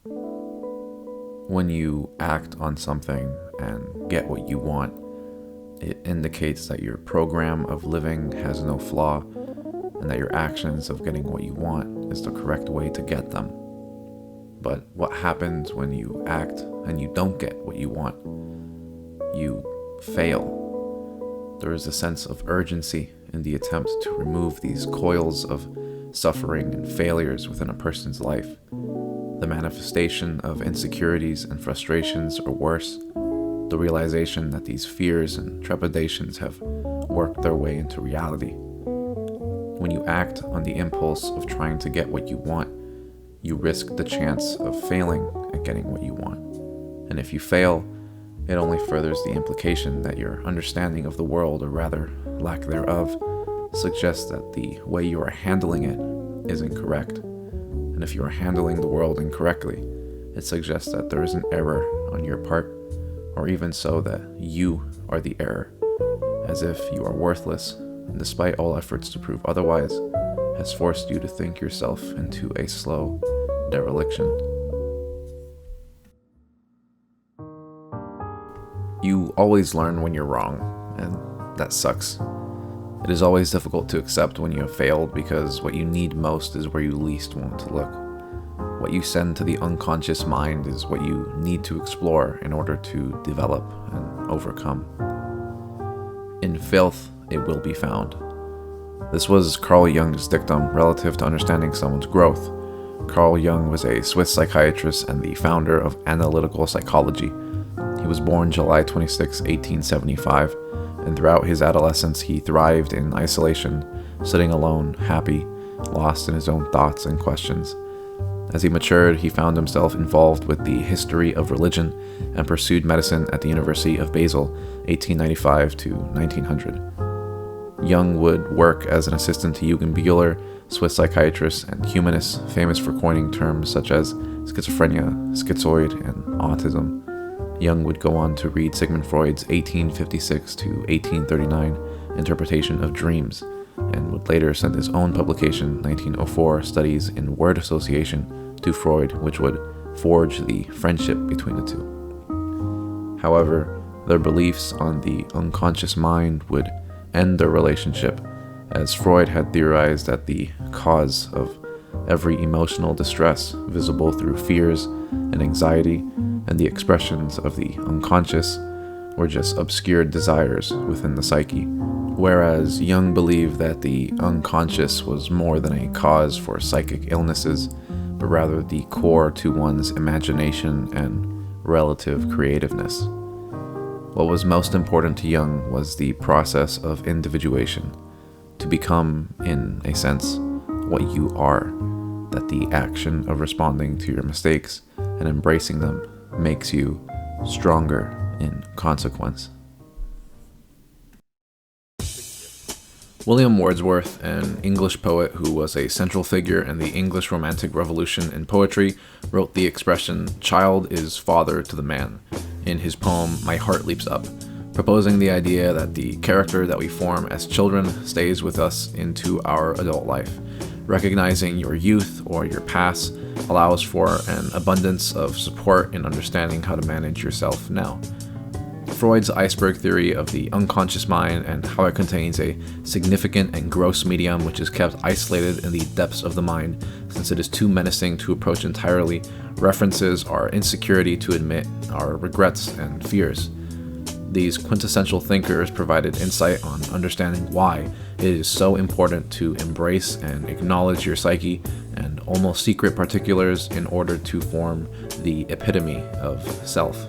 When you act on something and get what you want, it indicates that your program of living has no flaw and that your actions of getting what you want is the correct way to get them. But what happens when you act and you don't get what you want? You fail. There is a sense of urgency in the attempt to remove these coils of suffering and failures within a person's life. The manifestation of insecurities and frustrations, or worse, the realization that these fears and trepidations have worked their way into reality. When you act on the impulse of trying to get what you want, you risk the chance of failing at getting what you want. And if you fail, it only furthers the implication that your understanding of the world, or rather lack thereof, suggests that the way you are handling it is incorrect. And if you are handling the world incorrectly, it suggests that there is an error on your part, or even so that you are the error, as if you are worthless, and despite all efforts to prove otherwise, has forced you to think yourself into a slow dereliction. You always learn when you're wrong, and that sucks. It is always difficult to accept when you have failed, because what you need most is where you least want to look. What you send to the unconscious mind is what you need to explore in order to develop and overcome. In filth, it will be found. This was Carl Jung's dictum relative to understanding someone's growth. Carl Jung was a Swiss psychiatrist and the founder of analytical psychology. He was born July 26, 1875, and throughout his adolescence he thrived in isolation, sitting alone, happy, lost in his own thoughts and questions. As he matured, he found himself involved with the history of religion and pursued medicine at the University of Basel, 1895 to 1900. Jung would work as an assistant to Jung Buehler, Swiss psychiatrist and humanist famous for coining terms such as schizophrenia, schizoid, and autism. Jung would go on to read Sigmund Freud's 1856 to 1839 interpretation of dreams, and would later send his own publication, 1904, Studies in Word Association, to Freud, which would forge the friendship between the two. However, their beliefs on the unconscious mind would end their relationship, as Freud had theorized that the cause of every emotional distress visible through fears and anxiety and the expressions of the unconscious were just obscured desires within the psyche, whereas Jung believed that the unconscious was more than a cause for psychic illnesses, but rather the core to one's imagination and relative creativeness. What was most important to Jung was the process of individuation, to become, in a sense, what you are, that the action of responding to your mistakes and embracing them makes you stronger in consequence. William Wordsworth, an English poet who was a central figure in the English Romantic Revolution in poetry, wrote the expression, "Child is father to the man," in his poem My Heart Leaps Up, proposing the idea that the character that we form as children stays with us into our adult life. Recognizing your youth or your past allows for an abundance of support in understanding how to manage yourself now. Freud's iceberg theory of the unconscious mind and how it contains a significant and gross medium which is kept isolated in the depths of the mind since it is too menacing to approach entirely, references our insecurity to admit our regrets and fears. These quintessential thinkers provided insight on understanding why it is so important to embrace and acknowledge your psyche and almost secret particulars in order to form the epitome of self.